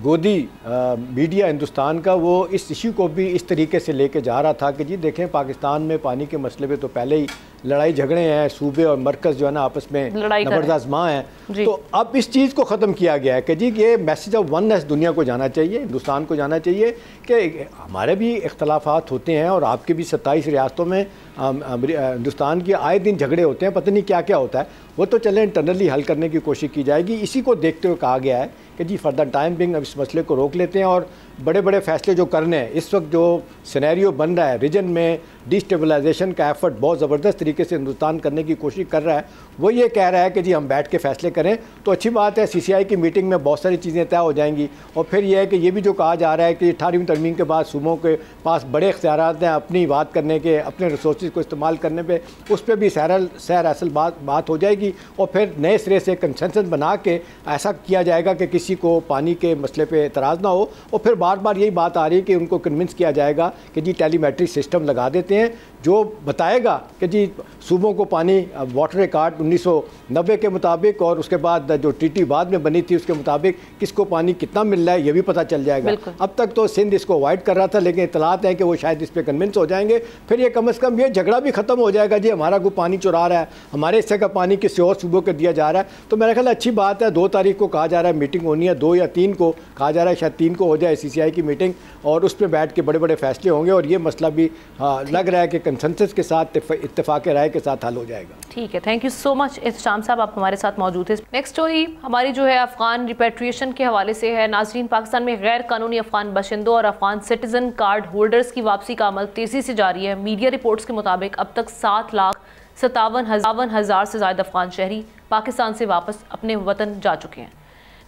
गोदी मीडिया हिंदुस्तान का वो इस इशू को भी इस तरीके से लेके जा रहा था कि जी देखें पाकिस्तान में पानी के मसले पे तो पहले ही लड़ाई झगड़े हैं, सूबे और मरकज़ जो है ना आपस में ज़बरदस्त माँ हैं, तो अब इस चीज़ को ख़त्म किया गया है कि जी ये मैसेज ऑफ वननेस दुनिया को जाना चाहिए, हिंदुस्तान को जाना चाहिए कि हमारे भी इख्तलाफात होते हैं और आपके भी 27 रियासतों में हिंदुस्तान के आए दिन झगड़े होते हैं, पता नहीं क्या क्या होता है, वो तो चलें इंटरनली हल करने की कोशिश की जाएगी। इसी को देखते हुए कहा गया है कि जी फॉर द टाइम बिंग अब इस मसले को रोक लेते हैं और बड़े बड़े फ़ैसले जो करने हैं, इस वक्त जो सिनेरियो बन रहा है रीजन में डिस्टेबलाइजेशन का एफर्ट बहुत ज़बरदस्त तरीके से हिंदुस्तान करने की कोशिश कर रहा है, वो ये कह रहा है कि जी हम बैठ के फ़ैसले करें तो अच्छी बात है। CCI की मीटिंग में बहुत सारी चीज़ें तय हो जाएंगी और फिर यह है कि ये भी जो कहा जा रहा है कि 18वीं तरमीम के बाद सूबों के पास बड़े इख्तियारात हैं अपनी बात करने के, अपने रिसोर्स को इस्तेमाल करने पर, उस पर भी सैर असल बात हो जाएगी और फिर नए सिरे से कंसेंसस बना के ऐसा किया जाएगा कि किसी को पानी के मसले पर एतराज़ ना हो। और फिर बार बार यही बात आ रही है कि उनको कन्विंस किया जाएगा कि जी टेलीमेट्रिक सिस्टम लगा देते हैं जो बताएगा कि जी सूबों को पानी वाटर रिकॉर्ड 1990 के मुताबिक और उसके बाद जो ट्रीटी बाद में बनी थी उसके मुताबिक किसको पानी कितना मिल रहा है ये भी पता चल जाएगा। अब तक तो सिंध इसको अवॉइड कर रहा था, लेकिन इतलात है कि वो शायद इस पर कन्विंस हो जाएंगे, फिर ये कम से कम ये झगड़ा भी ख़त्म हो जाएगा जी हमारा कोई पानी चुरा रहा है, हमारे हिस्से का पानी किसी और सूबों को दिया जा रहा है। तो मेरा ख्याल अच्छी बात है, 2 तारीख को कहा जा रहा है मीटिंग होनी है, 2 या 3 को कहा जा रहा है, शायद 3 को हो जाए CCI की मीटिंग और उस पर बैठ के बड़े बड़े फैसले होंगे और ये मसला भी लग रहा है कि कंसेंसस के साथ इत्तेफाक राय के साथ हल हो जाएगा। ठीक है, thank you so much Ehtesham साहब, आप हमारे साथ मौजूद थे। नेक्स्ट स्टोरी हमारी जो है अफगान रिपेट्रिएशन के हवाले से है। नाज़रीन, पाकिस्तान में गैर कानूनी अफगान बाशिंदों और अफगान सिटीजन कार्ड होल्डर्स की वापसी का अमल तेज़ी से जारी है। मीडिया रिपोर्ट्स के मुताबिक अब तक 7,57,000 से ज़्यादा अफगान शहरी पाकिस्तान से वापस अपने वतन जा चुके हैं।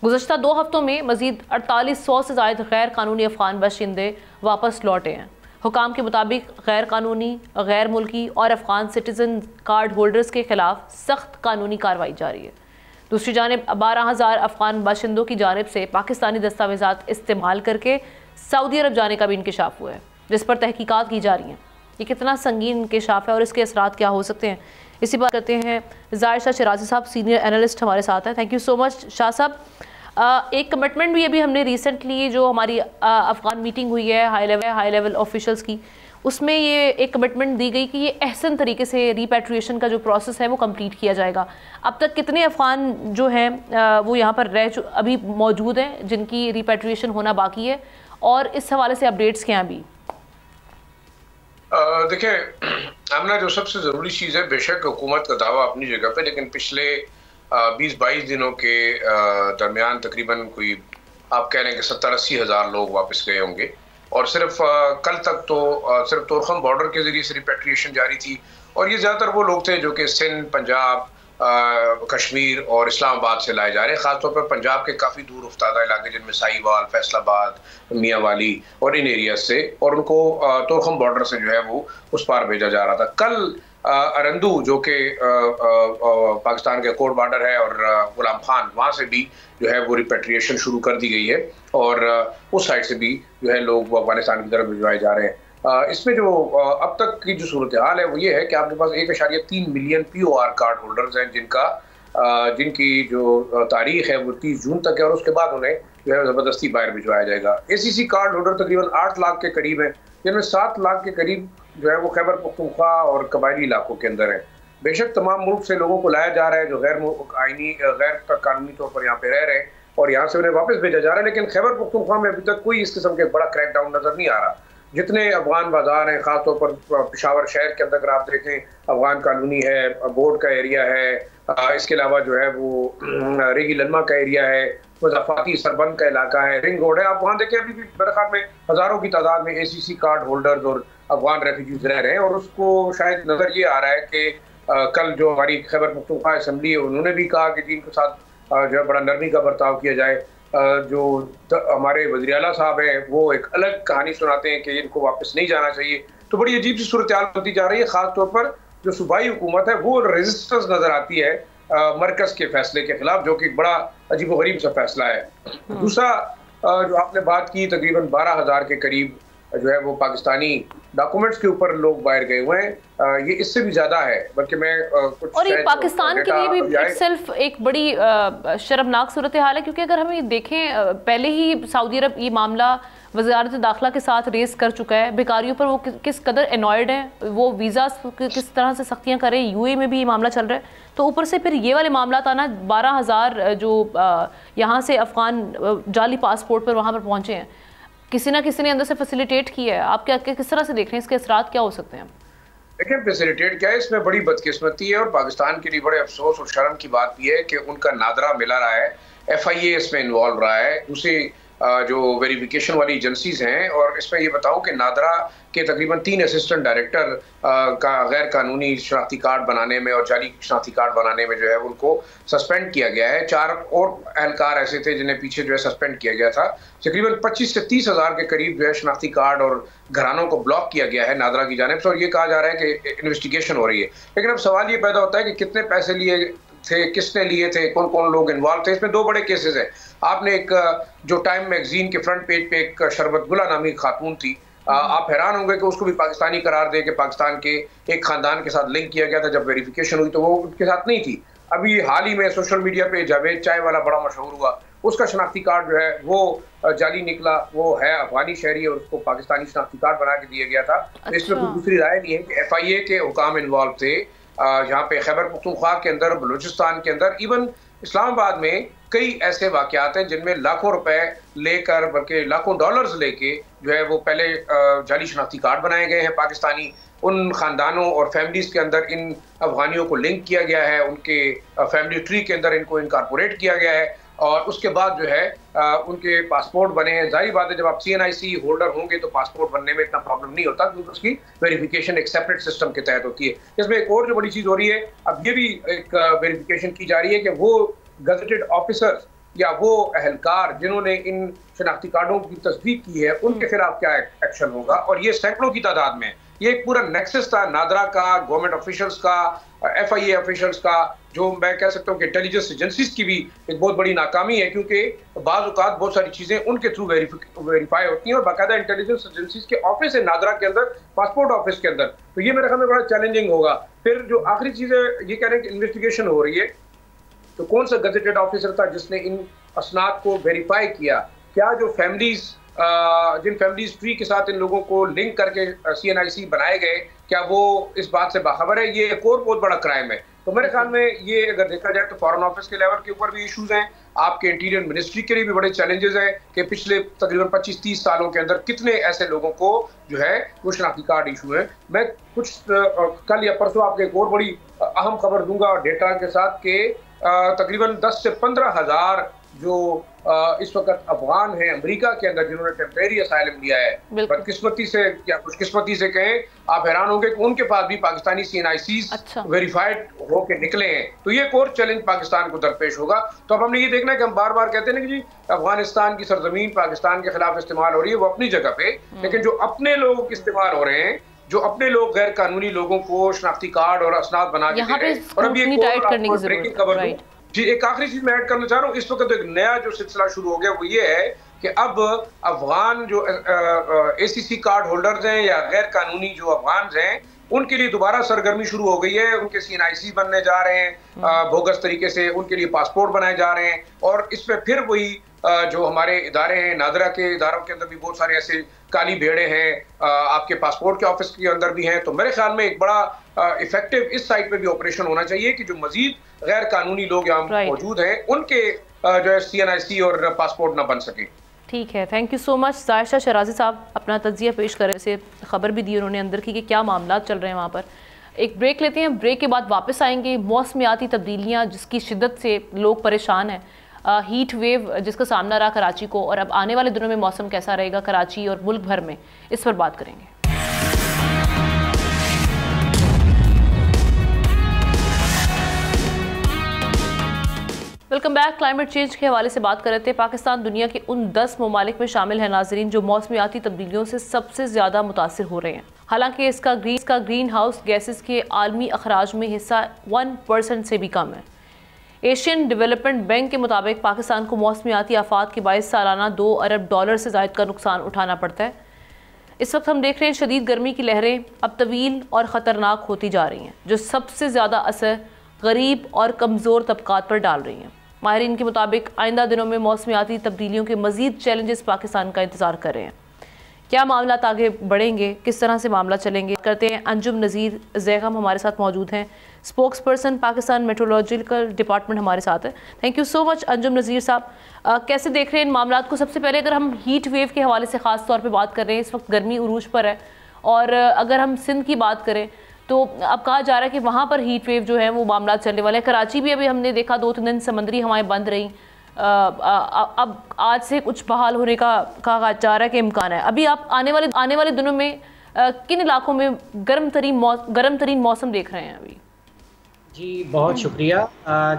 गुज़श्ता 2 हफ्तों में मज़ीद 4800 से ज़्यादा गैर कानूनी अफगान बाशिंदे वापस लौटे हैं। हुकाम के मुताबिक गैर कानूनी, गैर मुल्की और अफगान सिटीजन कार्ड होल्डर्स के खिलाफ सख्त कानूनी कार्रवाई जारी है। दूसरी जानिब 12,000 अफगान बाशिंदों की जानिब से पाकिस्तानी दस्तावेज़ात इस्तेमाल करके सऊदी अरब जाने का भी इंकशाफ हुआ है, जिस पर तहकीकात की जा रही हैं। ये कितना संगीन इंकशाफ है और इसके असरात क्या हो सकते हैं, इसी बात करते हैं। ज़ाहिर शाह शिराजी साहब सीनियर एनालिस्ट हमारे साथ हैं। Thank you so much Shah साहब। एक कमिटमेंट भी अभी हमने रिसेंटली जो हमारी अफगान मीटिंग हुई है हाई लेवल ऑफिशियल्स की, उसमें ये एक कमिटमेंट दी गई कि ये अहसन तरीके से रिपैट्रिएशन का जो प्रोसेस है वो कंप्लीट किया जाएगा। अब तक कितने अफगान जो हैं वो यहाँ पर अभी मौजूद हैं जिनकी रिपैट्रिएशन होना बाकी है, और इस हवाले से अपडेट्स क्या हैं अभी? देखिए आमना, जो सबसे ज़रूरी चीज़ है, बेशक हुकूमत का दावा अपनी जगह पे, लेकिन पिछले 20-22 दिनों के दरमियान तकरीबन कोई आप कह रहे हैं कि 70-80 हज़ार लोग वापस गए होंगे, और सिर्फ कल तक तो सिर्फ तोरखम बॉर्डर के ज़रिए से रिपैट्रिएशन जारी थी, और ये ज़्यादातर वो लोग थे जो कि सिंध, पंजाब कश्मीर और इस्लामाबाद से लाए जा रहे हैं, खासतौर पर पंजाब के काफ़ी दूर उफ्तादा इलाके जिनमें साहिवाल, फैसलाबाद, मियांवाली और इन एरिया से, और उनको तोरखम बॉर्डर से जो है वो उस पार भेजा जा रहा था। कल अरंदू जो कि पाकिस्तान के कोर्ट बॉर्डर है और गुलाम खान, वहाँ से भी जो है वो रिपेट्रिएशन शुरू कर दी गई है और उस साइड से भी जो है लोग अफगानिस्तान की तरफ भिजवाए जा रहे हैं। इसमें जो अब तक की जो सूरत हाल है वो ये है कि आपके पास 1.3 मिलियन POR कार्ड होल्डर्स हैं जिनकी जो तारीख है वो 30 जून तक है और उसके बाद उन्हें जो है ज़बरदस्ती बाहर भिजवाया जाएगा। ACC कार्ड होल्डर तकरीबन 8 लाख के करीब हैं, जिनमें 7 लाख के करीब जो है वो खैबर पख्तूनख्वा और कबायली इलाकों के अंदर है। बेशक तमाम मुल्क से लोगों को लाया जा रहा है जो गैर कानूनी तौर पर यहाँ पे रह रहे हैं और यहाँ से उन्हें वापस भेजा जा रहा है, लेकिन खैबर पख्तूनख्वा में अभी तक कोई इस किस्म के बड़ा क्रैकडाउन नजर नहीं आ रहा। जितने अफगान बाजार हैं, खासतौर पर पेशावर शहर के अंदर अगर आप देखें, अफगान कॉलोनी है, बोर्ड का एरिया है, इसके अलावा जो है वो रेगी लनमा का एरिया है, मुज़ाफ़ाती सरबंद का इलाका है, रिंग रोड है, आप वहाँ देखें अभी भी मेरे ख्याल में हज़ारों की तादाद में ACC कार्ड होल्डर्स और अफगान रेफ्यूजीज रह रहे हैं। और उसको शायद नज़र ये आ रहा है कि कल जो हमारी खैबर पख्तूनख्वा असम्बली है उन्होंने भी कहा कि जिनके साथ जो है बड़ा नरमी का बर्ताव किया जाए। जो हमारे वज़ीर आला साहब हैं वो एक अलग कहानी सुनाते हैं कि इनको वापस नहीं जाना चाहिए। तो बड़ी अजीब सी सूरत हाल होती जा रही है, ख़ासतौर पर जो सूबाई हुकूमत है वो रेजिस्टेंस नज़र आती है मरकज़ के फैसले के खिलाफ, जो कि बड़ा अजीब व गरीब सा फैसला है। दूसरा जो आपने बात की, तकरीबन 12,000 के करीब जो है वो पाकिस्तानी डॉक्यूमेंट्स के ऊपर लोग बाहर गए हुए हैं, ये इससे भी ज्यादा है, बल्कि मैं कुछ और ये पाकिस्तान के लिए भी इटसेल्फ एक बड़ी शर्मनाक सूरत हाल है, क्योंकि अगर हम ये देखें पहले ही सऊदी अरब ये मामला वज़ारत दाखिला के साथ रेस कर चुका है, बेकारियों पर वो किस कदर एनॉयड हैं, वो वीज़ा किस तरह से सख्तियाँ करें, UAE में भी ये मामला चल रहा है, तो ऊपर से फिर ये वाले मामला था ना 12,000 जो यहाँ से अफ़गान जाली पासपोर्ट पर वहाँ पर पहुँचे हैं, किसी ना किसी ने अंदर से फैसिलिटेट किया है। आप क्या किस तरह से देख रहे हैं, इसके असरात क्या हो सकते हैं? देखिए, फैसिलिटेट क्या है, इसमें बड़ी बदकिस्मती है और पाकिस्तान के लिए बड़े अफसोस और शर्म की बात भी है कि उनका नादरा मिला रहा है, FIA इसमें इन्वॉल्व रहा है, दूसरी जो वेरिफिकेशन वाली एजेंसीज हैं। और इसमें ये बताऊं कि नादरा के तकरीबन 3 असिस्टेंट डायरेक्टर का गैर कानूनी शनाख्ती कार्ड बनाने में और जाली शनाख्ती कार्ड बनाने में जो है उनको सस्पेंड किया गया है। 4 और एहलकार ऐसे थे जिन्हें पीछे जो है सस्पेंड किया गया था। तकरीबन 25 से 30 हज़ार के करीब जो है शनाख्ती कार्ड और घरानों को ब्लॉक किया गया है नादरा की जानिब से, और ये कहा जा रहा है कि इन्वेस्टिगेशन हो रही है। लेकिन अब सवाल ये पैदा होता है कि कितने पैसे लिए थे, किसने लिए थे, कौन कौन लोग इन्वॉल्व थे। इसमें 2 बड़े केसेस हैं। आपने एक जो टाइम मैगजीन के फ्रंट पेज पे एक शरबत गुला नामी खातून थी, आप हैरान होंगे कि उसको भी पाकिस्तानी करार दे के पाकिस्तान के एक खानदान के साथ लिंक किया गया था। जब वेरिफिकेशन हुई तो वो उनके साथ नहीं थी। अभी हाल ही में सोशल मीडिया पे जावेद चाय वाला बड़ा मशहूर हुआ, उसका शनाख्ती कार्ड जो है वो जाली निकला, वो है अफगानी शहरी और उसको पाकिस्तानी शनाख्ती कार्ड बना के दिया गया था। तो इसमें कोई दूसरी राय नहीं है कि FIA के हुकाम इन्वॉल्व थे। यहाँ पे खैबर पख्तूनख्वा के अंदर, बलूचिस्तान के अंदर, इवन इस्लामाबाद में कई ऐसे वाक़यात हैं जिनमें लाखों रुपए लेकर, बल्कि लाखों डॉलर्स लेके जो है वो पहले जाली शनाख्ती कार्ड बनाए गए हैं पाकिस्तानी। उन ख़ानदानों और फैमिलीज़ के अंदर इन अफगानियों को लिंक किया गया है, उनके फैमिली ट्री के अंदर इनको इनकॉर्पोरेट किया गया है और उसके बाद जो है उनके पासपोर्ट बने हैं। जाहिर बात है, जब आप CNIC होल्डर होंगे तो पासपोर्ट बनने में इतना प्रॉब्लम नहीं होता, क्योंकि उसकी वेरिफिकेशन एक सेपरेट सिस्टम के तहत होती है। इसमें एक और जो बड़ी चीज़ हो रही है, अब ये भी एक वेरिफिकेशन की जा रही है कि वो गजेटेड ऑफिसर्स या वो अहलकार जिन्होंने इन शनाख्ती कार्डों की तस्दीक की है, उनके खिलाफ क्या एक्शन होगा। और ये सैकड़ों की तादाद में, ये एक पूरा नेक्सस था नादरा का, गवर्नमेंट ऑफिशियल्स का, FIA ऑफिशियल्स का, जो मैं कह सकता हूँ कि इंटेलिजेंस एजेंसीज की भी एक बहुत बड़ी नाकामी है, क्योंकि बाज़ औक़ात बहुत सारी चीज़ें उनके थ्रू वेरीफाई होती हैं और बाकायदा इंटेलिजेंस एजेंसीज के ऑफिस है नादरा के अंदर, पासपोर्ट ऑफिस के अंदर। तो ये मेरे ख्याल में बड़ा चैलेंजिंग होगा। फिर जो आखिरी चीज़ है, ये कह रहे हैं कि इन्वेस्टिगेशन हो रही है, तो कौन सा गजेटेड ऑफिसर था जिसने इन असनाद को वेरीफाई किया? क्या जो फैमिलीज जिन फैमिलीज ट्री के साथ इन लोगों को लिंक करके CNIC बनाए गए, क्या वो इस बात से बाखबर है? ये एक और बहुत बड़ा क्राइम है। तो मेरे ख्याल में ये अगर देखा जाए तो फॉरेन ऑफिस के लेवल के ऊपर भी इश्यूज हैं, आपके इंटीरियर मिनिस्ट्री के लिए भी बड़े चैलेंजेस हैं कि पिछले तकरीबन 25-30 सालों के अंदर कितने ऐसे लोगों को जो है वो शनाख्ती कार्ड इशू है। मैं कुछ कल या परसों आपको एक और बड़ी अहम खबर दूंगा डेटा के साथ कि तकरीबन 10 से 15 हज़ार जो इस वक्त अफगान हैं अमेरिका के अंदर जिन्होंने टेम्परेरी असाइलम लिया है, बदकिस्मती से या खुशकिस्मती से कहें, आप हैरान होंगे कि उनके पास भी पाकिस्तानी CNICs वेरीफाइड होके निकले हैं। तो ये एक और चैलेंज पाकिस्तान को दरपेश होगा। तो अब हमने ये देखना है कि हम बार बार कहते हैं ना कि जी अफगानिस्तान की सरजमीन पाकिस्तान के खिलाफ इस्तेमाल हो रही है, वो अपनी जगह पे, लेकिन जो अपने लोग इस्तेमाल हो रहे हैं, जो अपने लोग गैर कानूनी लोगों को शनाख्ती कार्ड और असनाद बना के दे रहे हैं, और अब ये खबर जी एक आखिरी चीज मैं ऐड करना चाह रहा हूँ। इस वक्त एक नया जो सिलसिला शुरू हो गया वो ये है कि अब अफगान जो ACC कार्ड होल्डर्स हैं या गैर कानूनी जो अफगान हैं, उनके लिए दोबारा सरगर्मी शुरू हो गई है। उनके CNIC बनने जा रहे हैं बोगस तरीके से, उनके लिए पासपोर्ट बनाए जा रहे हैं, और इसमें फिर वही जो हमारे इदारे हैं, नादरा के इदारों के अंदर भी बहुत सारे ऐसे काली भेड़े हैं, आपके पासपोर्ट के ऑफिस के अंदर भी हैं। तो मेरे ख्याल में एक बड़ा इफेक्टिव इस साइड पे भी ऑपरेशन होना चाहिए कि जो मजीद गैर कानूनी लोग यहाँ मौजूद हैं उनके जो है CNIC और पासपोर्ट ना बन सके। ठीक है, थैंक यू सो मच। जायशा शराजी साहब अपना तज्जिया पेश कर रहे से खबर भी दी उन्होंने अंदर की कि क्या मामला चल रहे हैं वहाँ पर। एक ब्रेक लेते हैं, ब्रेक के बाद वापस आएंगे। मौसमियाती तब्दीलियाँ जिसकी शिद्दत से लोग परेशान हैं, हीट वेव जिसका सामना रहा कराची को, और अब आने वाले दिनों में मौसम कैसा रहेगा कराची और मुल्क भर में, इस पर बात करेंगे। Welcome back. क्लाइमेट चेंज के हवाले से बात कर रहे थे। पाकिस्तान दुनिया के उन 10 ममालिक में शामिल है नाजरीन जो मौसमियाती तब्दीलियों से सबसे ज़्यादा मुतासिर हो रहे हैं। हालांकि इसका ग्रीन हाउस गैसेस के आलमी अखराज में हिस्सा 1% से भी कम है। एशियन डेवलपमेंट बैंक के मुताबिक पाकिस्तान को मौसमियाती आफात के बायस सालाना $2 अरब से ज़ायद का नुकसान उठाना पड़ता है। इस वक्त हम देख रहे हैं शदीद गर्मी की लहरें अब तवील और ख़तरनाक होती जा रही हैं, जो सबसे ज़्यादा असर गरीब और कमज़ोर तबकात पर डाल रही हैं। माहिरीन के मुताबिक आइंदा दिनों में मौसमियाती तब्दीलियों के मज़ीद चैलेंजेस पाकिस्तान का इंतज़ार कर रहे हैं। क्या मामला आगे बढ़ेंगे, किस तरह से मामला चलेंगे, करते हैं। अंजुम नज़ीर ज़ैगम हमारे साथ मौजूद हैं, spokesperson Pakistan meteorological department हमारे साथ है। Thank you so much Anjum Nazir sahab. कैसे देख रहे हैं इन मामला को? सबसे पहले अगर हम हीट वेव के हवाले से ख़ास तौर पे बात कर रहे हैं, इस वक्त गर्मी उरूज पर है, और अगर हम सिंध की बात करें तो अब कहा जा रहा है कि वहाँ पर हीट वेव जो है वो मामला चलने वाले हैं। कराची भी अभी हमने देखा 2-3 दिन समंदरी हवाएं बंद रहीं, अब आज से कुछ बहाल होने का कहा जा रहा है कि इम्कान है। अभी आप आने वाले दिनों में किन इलाकों में गर्म तरीन मौसम देख रहे हैं अभी? जी बहुत शुक्रिया।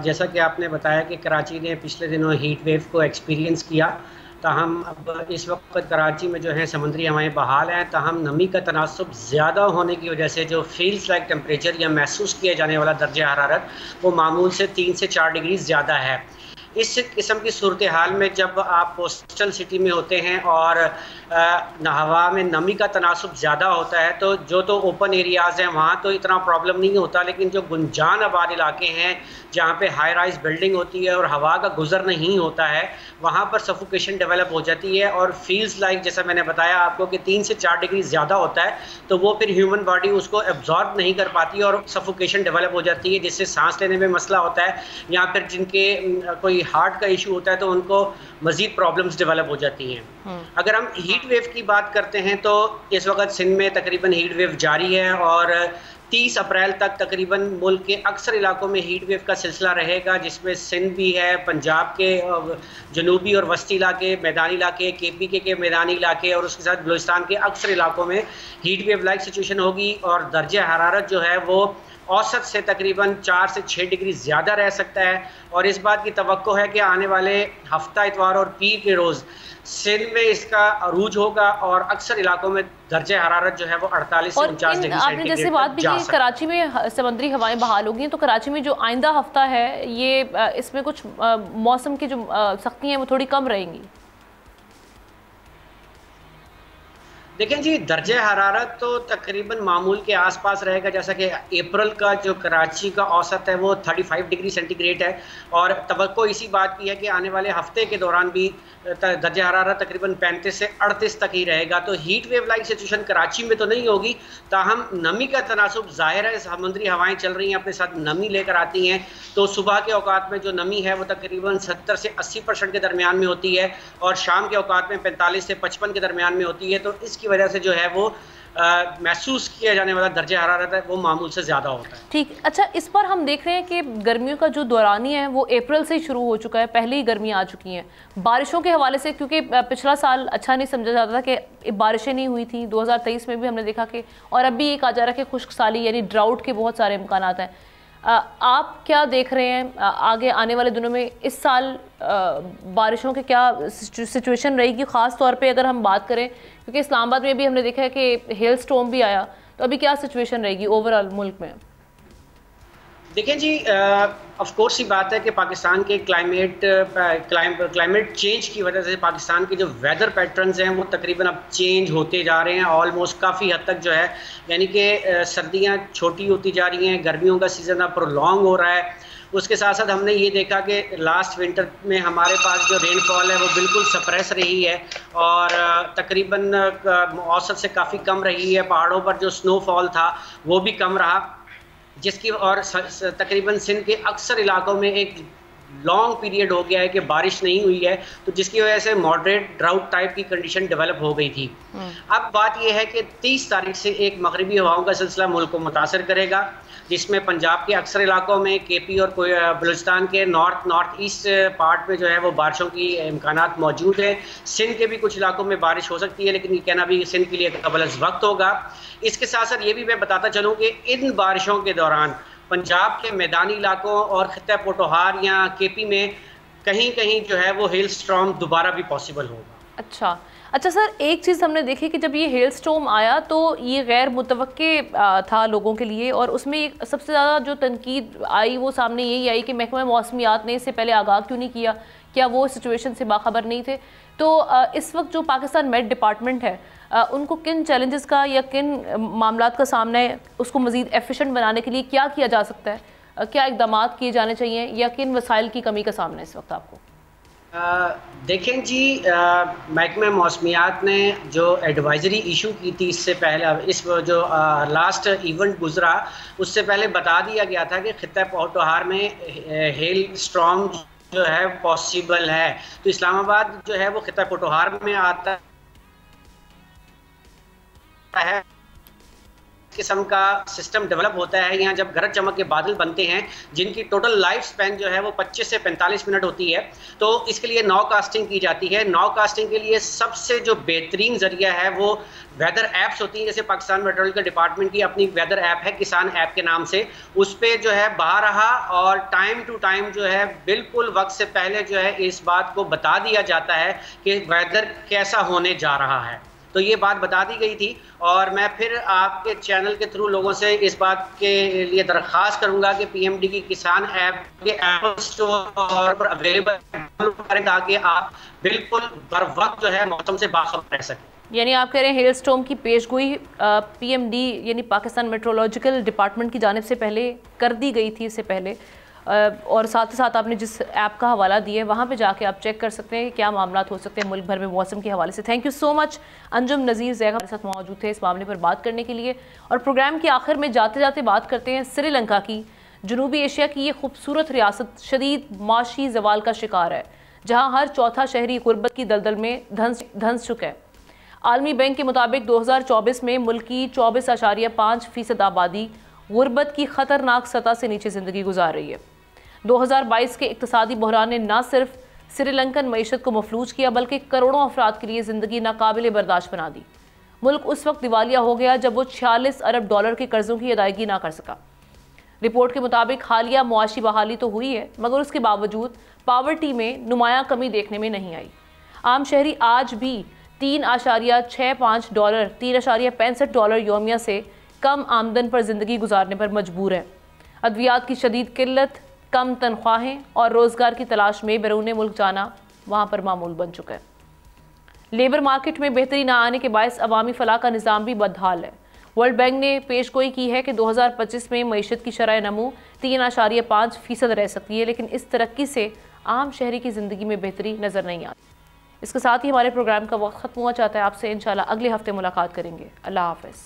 जैसा कि आपने बताया कि कराची ने पिछले दिनों हीट वेव को एक्सपीरियंस किया, ताहम अब इस वक्त कराची में जो है समंदरी हवाएं बहाल हैं, ताहम नमी का तनासुब ज़्यादा होने की वजह से जो फील्स लाइक टेम्परेचर या महसूस किया जाने वाला दर्जा हरारत वो मामूल से 3 से 4 डिग्री ज़्यादा है। इस किस्म की सूरत हाल में जब आप कोस्टल सिटी में होते हैं और हवा में नमी का तनासुब ज़्यादा होता है, तो जो तो ओपन एरियाज़ हैं वहाँ तो इतना प्रॉब्लम नहीं होता, लेकिन जो गुंजान आबाद इलाके हैं जहाँ पे हाई राइज बिल्डिंग होती है और हवा का गुजर नहीं होता है, वहाँ पर सफोकेशन डेवलप हो जाती है और फील्स लाइक जैसा मैंने बताया आपको कि 3 से 4 डिग्री ज़्यादा होता है, तो वो फिर ह्यूमन बॉडी उसको एब्जॉर्ब नहीं कर पाती और सफोकेशन डेवलप हो जाती है, जिससे सांस लेने में मसला होता है, या फिर जिनके कोई हार्ट का इशू होता है तो उनको मज़ीद प्रॉब्लम्स डेवलप हो जाती हैं। अगर हम हीट वेव की बात करते हैं तो इस वक्त सिंध में तकरीबन हीट वेव जारी है और 30 अप्रैल तक तकरीबन मुल्क के अक्सर इलाकों में हीट वेव का सिलसिला रहेगा, जिसमें सिंध भी है, पंजाब के जनूबी और वस्ती इलाके, मैदानी इलाके, KPK के मैदानी इलाके और उसके साथ बलूचिस्तान के अक्सर इलाकों में हीट वेव लाइक सिचुएशन होगी और दर्जा हरारत जो है वो औसत से तकरीबन 4 से 6 डिग्री ज़्यादा रह सकता है। और इस बात की तवक्को है कि आने वाले हफ्ता इतवार और पीर के रोज़ सिंध में इसका अरूज होगा और अक्सर इलाकों में दर्जा हरारत जो है वो 48 से 49 डिग्री आपने जैसे बात भी की कराची में समुद्री हवाएं बहाल होगी, तो कराची में जो आइंदा हफ्ता है ये इसमें कुछ मौसम की जो सख्ती हैं वो थोड़ी कम रहेंगी। देखें जी, दर्जा हरारत तो तकरीबन मामूल के आसपास रहेगा, जैसा कि अप्रैल का जो कराची का औसत है वो 35 डिग्री सेंटीग्रेड है और तवक्को इसी बात की है कि आने वाले हफ्ते के दौरान भी दर्जा हरारत तकरीबन 35 से 38 तक ही रहेगा। तो heat wave like situation Karachi में तो नहीं होगी, ताहम नमी का तनासुब ज़ाहिर है, समुद्री हवाएं चल रही हैं अपने साथ नमी लेकर आती हैं, तो सुबह के औकात में जो नमी है वो तकरीबन 70 से 80% के दरमियान में होती है और शाम के औकात में 45 से 55 के दरमियान में होती है। तो इसकी वजह से जो है वो महसूस किया जाने वाला दर्जा हरारत है वो मामूल से ज़्यादा होता है। ठीक, अच्छा, इस पर हम देख रहे हैं कि गर्मियों का जो दौरानी है वो अप्रैल से ही शुरू हो चुका है, पहले ही गर्मियाँ आ चुकी हैं। बारिशों के हवाले से, क्योंकि पिछला साल अच्छा नहीं समझा जाता था कि बारिशें नहीं हुई थी, 2023 में भी हमने देखा कि, और अब भी एक आ जा रहा है कि खुश्क साली यानी ड्राउट के बहुत सारे इम्कानात हैं। आप क्या देख रहे हैं आगे आने वाले दिनों में? इस साल बारिशों के क्या सिचुएशन रहेगी, ख़ास तौर पे अगर हम बात करें, क्योंकि इस्लामाबाद में भी हमने देखा है कि हेल स्टॉर्म भी आया, तो अभी क्या सिचुएशन रहेगी ओवरऑल मुल्क में? देखें जी, ऑफ कोर्स ही बात है कि पाकिस्तान के क्लाइमेट चेंज की वजह से पाकिस्तान के जो वेदर पैटर्न्स हैं वो तकरीबन अब चेंज होते जा रहे हैं ऑलमोस्ट काफ़ी हद तक जो है, यानी कि सर्दियां छोटी होती जा रही हैं, गर्मियों का सीज़न अब प्रोलॉन्ग हो रहा है। उसके साथ साथ हमने ये देखा कि लास्ट विंटर में हमारे पास जो रेनफॉल है वो बिल्कुल सप्रेस रही है और तकरीबन औसत से काफ़ी कम रही है। पहाड़ों पर जो स्नोफॉल था वो भी कम रहा, जिसकी और तकरीबन सिंध के अक्सर इलाकों में एक लॉन्ग पीरियड हो गया है कि बारिश नहीं हुई है, तो जिसकी वजह से मॉडरेट ड्राउट टाइप की कंडीशन डेवलप हो गई थी। अब बात यह है कि 30 तारीख से एक मगरबी हवाओं का सिलसिला मुल्क को मुतासर करेगा, जिसमें पंजाब के अक्सर इलाकों में, केपी और बलूचिस्तान के नॉर्थ ईस्ट पार्ट में जो है वो बारिशों की इम्कानात मौजूद है। सिंध के भी कुछ इलाकों में बारिश हो सकती है, लेकिन ये कहना भी सिंध के लिए कबल वक्त होगा। इसके साथ साथ ये भी मैं बताता चलूँ कि इन बारिशों के दौरान पंजाब के मैदानी इलाकों और खित्ता पोटोहार या केपी में कहीं कहीं जो है वो हेल स्टॉर्म दोबारा भी पॉसिबल होगा। अच्छा सर, एक चीज़ हमने देखी कि जब ये हेल स्टॉर्म आया तो ये गैर मुतवक्के था लोगों के लिए, और उसमें सबसे ज़्यादा जो तनकीद आई वो सामने यही आई कि महकमा मौसमियात ने इससे पहले आगाह क्यों नहीं किया, क्या वो सिचुएशन से बाखबर नहीं थे? तो इस वक्त जो पाकिस्तान मेट डिपार्टमेंट है उनको किन चैलेंजेस का या किन मामलात का सामना है, उसको मज़ीद एफिशिएंट बनाने के लिए क्या किया जा सकता है, क्या इक़दाम किए जाने चाहिए, या किन वसाइल की कमी का सामना है इस वक्त आपको? देखें जी, महकमा मौसमियात ने जो एडवाइजरी इशू की थी इससे पहले, इस जो लास्ट इवेंट गुजरा उससे पहले बता दिया गया था कि खित्ता पोटोहार में हेल स्टॉर्म जो है पॉसिबल है। तो इस्लामाबाद जो है वो खित्ता पोटोहार में आता है, किस्म का सिस्टम डेवलप होता है। यहाँ जब गरज चमक के बादल बनते हैं जिनकी टोटल लाइफ स्पैन जो है वो 25 से 45 मिनट होती है, तो इसके लिए नाउ कास्टिंग की जाती है। नाउ कास्टिंग के लिए सबसे जो बेहतरीन जरिया है वो वेदर ऐप्स होती हैं, जैसे पाकिस्तान मेट्रोलॉजिकल डिपार्टमेंट की अपनी वेदर ऐप है किसान ऐप के नाम से, उस पर जो है बाहर रहा और टाइम टू टाइम जो है बिल्कुल वक्त से पहले जो है इस बात को बता दिया जाता है कि वेदर कैसा होने जा रहा है। तो ये बात बता दी गई थी, और मैं फिर आपके चैनल के थ्रू लोगों से इस बात के लिए दरख्वास्त करूंगा कि पीएमडी की किसान ऐप के एप्पल स्टोर पर अवेलेबल करें ताकि आप बिल्कुल बर वक्त जो है मौसम से बाखबर रह सकें। यानी आप कह रहे हैं हेल स्टॉर्म की पेशगोई पीएमडी यानी पाकिस्तान मेट्रोलॉजिकल डिपार्टमेंट की जानिब से पहले कर दी गई थी इससे पहले, और साथ ही साथ आपने जिस ऐप का हवाला दिया है वहाँ पे जाके आप चेक कर सकते हैं कि क्या मामला हो सकते हैं मुल्क भर में मौसम के हवाले से। Thank you so much. Anjum Nazir ज़ैगा हमारे साथ मौजूद थे इस मामले पर बात करने के लिए। और प्रोग्राम के आखिर में जाते जाते बात करते हैं श्रीलंका की। जनूबी एशिया की ये खूबसूरत रियासत शदीद माशी जवाल का शिकार है, जहाँ हर चौथा शहरी गुर्बत की दलदल में धंस चुका है। आलमी बैंक के मुताबिक 2024 में मुल्क की 24.5% आबादी गुर्बत की ख़तरनाक सतह से नीचे ज़िंदगी गुजार रही है। 2022 के इक़्तिसादी बहरान ने न सिर्फ श्रीलंकन मईशत को मफलूज किया बल्कि करोड़ों अफराद के लिए ज़िंदगी नाकाबिले बर्दाश्त बना दी। मुल्क उस वक्त दिवालिया हो गया जब वो 46 अरब डॉलर के कर्ज़ों की अदायगी ना कर सका। रिपोर्ट के मुताबिक हालिया मुआशी बहाली तो हुई है, मगर उसके बावजूद पावर्टी में नुमायां कमी देखने में नहीं आई। आम शहरी आज भी 3.65 डॉलर 3.65 डॉलर योमिया से कम आमदन पर ज़िंदगी गुजारने पर मजबूर है। अद्वियात की शदीद किल्लत, कम तनख्वाहें और रोज़गार की तलाश में बैरून मुल्क जाना वहाँ पर मामूल बन चुका है। लेबर मार्केट में बेहतरी न आने के बायस अवामी फलाह का निज़ाम भी बदहाल है। वर्ल्ड बैंक ने पेशगोई की है कि 2025 में मईशत की शरह नमू 3.5% रह सकती है, लेकिन इस तरक्की से आम शहरी की ज़िंदगी में बेहतरी नज़र नहीं आती। इसके साथ ही हमारे प्रोग्राम का वक्त ख़त्म हुआ चाहता है। आपसे इंशाल्लाह अगले हफ्ते मुलाकात करेंगे। अल्लाह हाफ़िज़।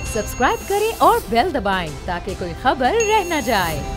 सब्सक्राइब करें और बेल दबाएं ताकि कोई खबर रह न जाए।